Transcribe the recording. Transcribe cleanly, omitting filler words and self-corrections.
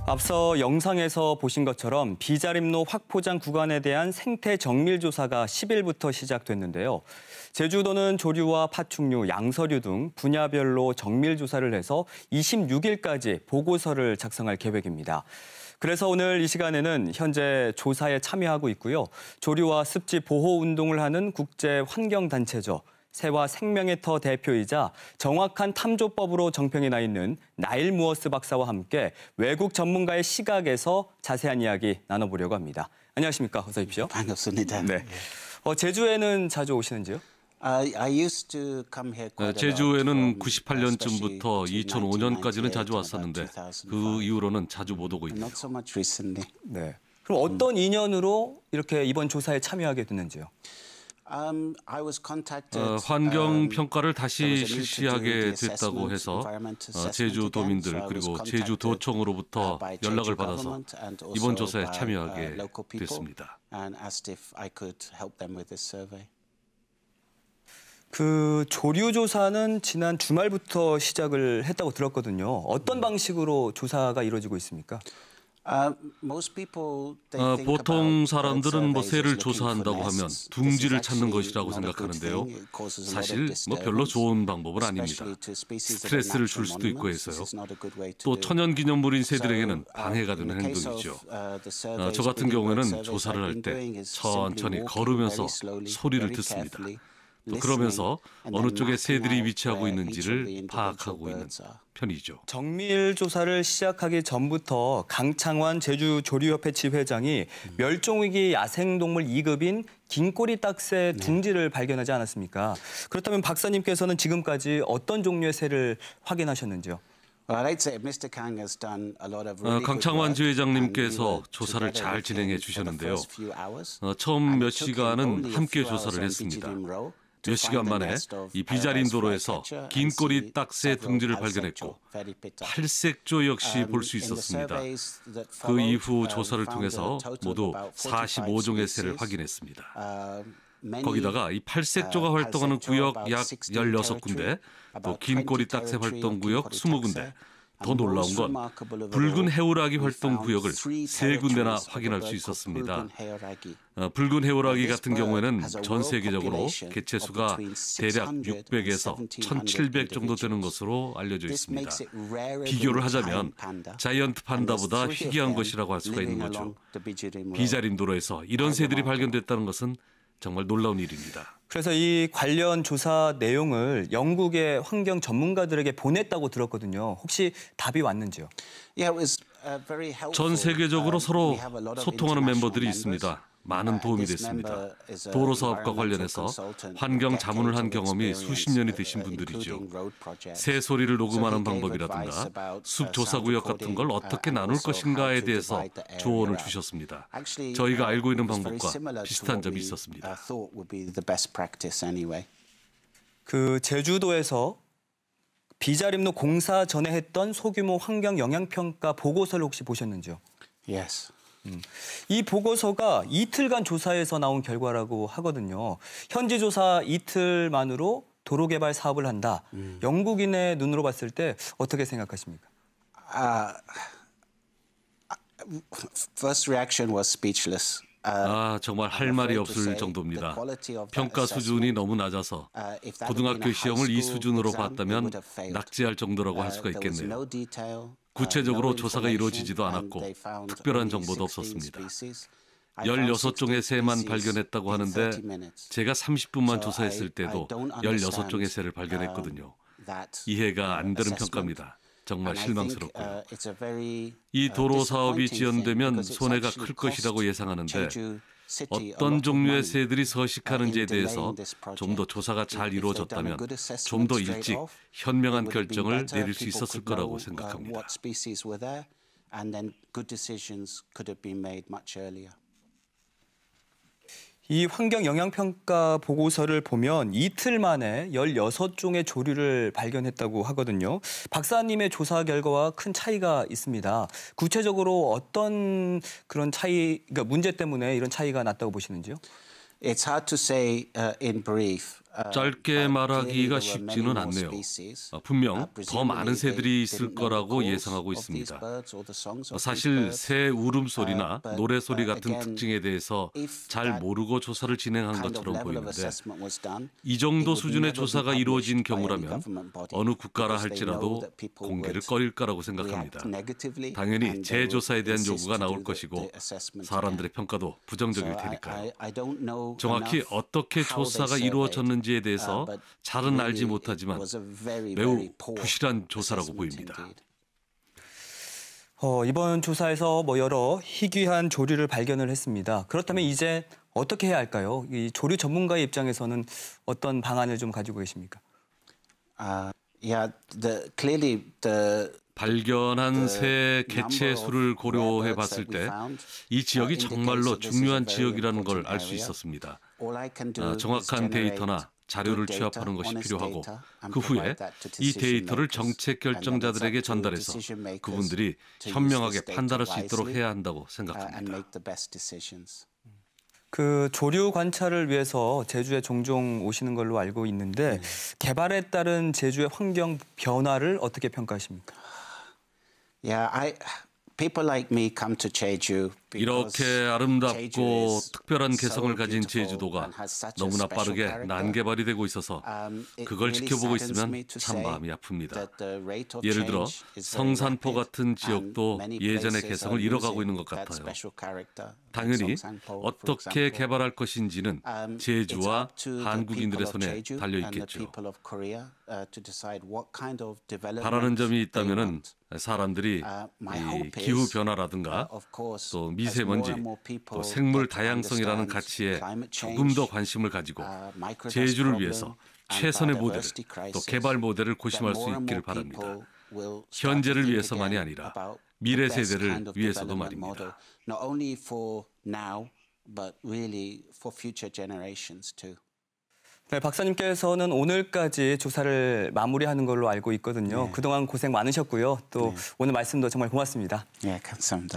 앞서 영상에서 보신 것처럼 비자림로 확포장 구간에 대한 생태 정밀 조사가 10일부터 시작됐는데요. 제주도는 조류와 파충류, 양서류 등 분야별로 정밀 조사를 해서 26일까지 보고서를 작성할 계획입니다. 그래서 오늘 이 시간에는 현재 조사에 참여하고 있고요. 조류와 습지 보호 운동을 하는 국제 환경단체죠. 새와 생명의 터 대표이자 정확한 탐조법으로 정평이 나 있는 나일 무어스 박사와 함께 외국 전문가의 시각에서 자세한 이야기 나눠보려고 합니다. 안녕하십니까? 어서 오십시오. 반갑습니다. 네. 제주에는 자주 오시는지요? 제주에는 98년쯤부터 2005년까지는 자주 왔었는데 그 이후로는 자주 못 오고 있네요. 네. 그럼 어떤 인연으로 이렇게 이번 조사에 참여하게 됐는지요? 환경 평가를 다시 실시하게 됐다고 해서 제주도민들 그리고 제주도청으로부터 연락을 받아서 이번 조사에 참여하게 됐습니다. 그 조류 조사는 지난 주말부터 시작을 했다고 들었거든요. 어떤 방식으로 조사가 이루어지고 있습니까? 보통 사람들은 새를 조사한다고 하면 둥지를 찾는 것이라고 생각하는데요. 사실 별로 좋은 방법은 아닙니다. 스트레스를 줄 수도 있고 해서요. 또 천연기념물인 새들에게는 방해가 되는 행동이죠. 저 같은 경우에는 조사를 할 때 천천히 걸으면서 소리를 듣습니다. 또 그러면서 어느 쪽에 새들이 위치하고 있는지를 파악하고 있는 편이죠. 정밀 조사를 시작하기 전부터 강창환 제주조류협회 지회장이 멸종위기 야생동물 2급인 긴꼬리 딱새 둥지를 발견하지 않았습니까? 그렇다면 박사님께서는 지금까지 어떤 종류의 새를 확인하셨는지요? 강창환 지회장님께서 조사를 잘 진행해 주셨는데요. 처음 몇 시간은 함께 조사를 했습니다. 몇 시간 만에 이 비자림도로에서 긴꼬리 딱새 둥지를 발견했고 팔색조 역시 볼 수 있었습니다. 그 이후 조사를 통해서 모두 45종의 새를 확인했습니다. 거기다가 이 팔색조가 활동하는 구역 약 16군데, 또 긴꼬리 딱새 활동 구역 20군데, 더 놀라운 건 붉은 해오라기 활동 구역을 3군데나 확인할 수 있었습니다. 붉은 해오라기 같은 경우에는 전 세계적으로 개체수가 대략 600에서 1700 정도 되는 것으로 알려져 있습니다. 비교를 하자면 자이언트 판다보다 희귀한 것이라고 할 수가 있는 거죠. 비자림도로에서 이런 새들이 발견됐다는 것은 정말 놀라운 일입니다. 그래서 이 관련 조사 내용을 영국의 환경 전문가들에게 보냈다고 들었거든요. 혹시 답이 왔는지요? 전 세계적으로 서로 소통하는 멤버들이 있습니다. 많은 도움이 됐습니다. 도로 사업과 관련해서 환경 자문을 한 경험이 수십 년이 되신 분들이죠. 새 소리를 녹음하는 방법이라든가 숲 조사구역 같은 걸 어떻게 나눌 것인가에 대해서 조언을 주셨습니다. 저희가 알고 있는 방법과 비슷한 점이 있었습니다. 그 제주도에서 비자림로 공사 전에 했던 소규모 환경 영향평가 보고서를 혹시 보셨는지요? Yes. 이 보고서가 이틀간 조사에서 나온 결과라고 하거든요. 현지 조사 이틀만으로 도로 개발 사업을 한다. 영국인의 눈으로 봤을 때 어떻게 생각하십니까? First reaction was speechless. 정말 할 말이 없을 정도입니다. 평가 수준이 너무 낮아서 고등학교 시험을 이 수준으로 봤다면 낙제할 정도라고 할 수가 있겠네요. 구체적으로 조사가 이루어지지도 않았고 특별한 정보도 없었습니다. 16종의 새만 발견했다고 하는데 제가 30분만 조사했을 때도 16종의 새를 발견했거든요. 이해가 안 되는 평가입니다. 정말 실망스럽고요. 이 도로 사업이 지연되면 손해가 클 것이라고 예상하는데 어떤 종류의 새들이 서식하는지에 대해서 좀 더 조사가 잘 이루어졌다면 좀 더 일찍 현명한 결정을 내릴 수 있었을 거라고 생각합니다. 이 환경 영향평가 보고서를 보면 이틀 만에 16종의 조류를 발견했다고 하거든요. 박사님의 조사 결과와 큰 차이가 있습니다. 구체적으로 어떤 그런 차이, 그러니까 문제 때문에 이런 차이가 났다고 보시는지요? It's hard to say in brief. 짧게 말하기가 쉽지는 않네요. 분명 더 많은 새들이 있을 거라고 예상하고 있습니다. 사실 새 울음소리나 노래소리 같은 특징에 대해서 잘 모르고 조사를 진행한 것처럼 보이는데 이 정도 수준의 조사가 이루어진 경우라면 어느 국가라 할지라도 공개를 꺼릴 거라고 생각합니다. 당연히 재조사에 대한 요구가 나올 것이고 사람들의 평가도 부정적일 테니까요. 정확히 어떻게 조사가 이루어졌는지에 대해서 잘은 알지 못하지만 매우 부실한 조사라고 보입니다. 이번 조사에서 여러 희귀한 조류를 발견을 했습니다. 그렇다면 이제 어떻게 해야 할까요? 이 조류 전문가의 입장에서는 어떤 방안을 좀 가지고 계십니까? 발견한 새 개체 수를 고려해 봤을 때 이 지역이 정말로 중요한 지역이라는 걸 알 수 있었습니다. 정확한 데이터나 자료를 취합하는 것이 필요하고 그 후에 이 데이터를 정책 결정자들에게 전달해서 그분들이 현명하게 판단할 수 있도록 해야 한다고 생각합니다. 그 조류 관찰을 위해서 제주에 종종 오시는 걸로 알고 있는데 개발에 따른 제주의 환경 변화를 어떻게 평가하십니까? 이렇게 아름답고 특별한 개성을 가진 제주도가 너무나 빠르게 난개발이 되고 있어서 그걸 지켜보고 있으면 참 마음이 아픕니다. 예를 들어 성산포 같은 지역도 예전의 개성을 잃어가고 있는 것 같아요. 당연히 어떻게 개발할 것인지는 제주와 한국인들의 손에 달려 있겠죠. 바라는 점이 있다면은 사람들이 이 기후 변화라든가 또 미세먼지, 또 생물 다양성이라는 가치에 조금 더 관심을 가지고 제주를 위해서 최선의 모델, 또 개발 모델을 고심할 수 있기를 바랍니다. 현재를 위해서만이 아니라 미래 세대를 위해서도 말입니다. 네, 박사님께서는 오늘까지 조사를 마무리하는 걸로 알고 있거든요. 그동안 고생 많으셨고요. 또 오늘 말씀도 정말 고맙습니다. 감사합니다.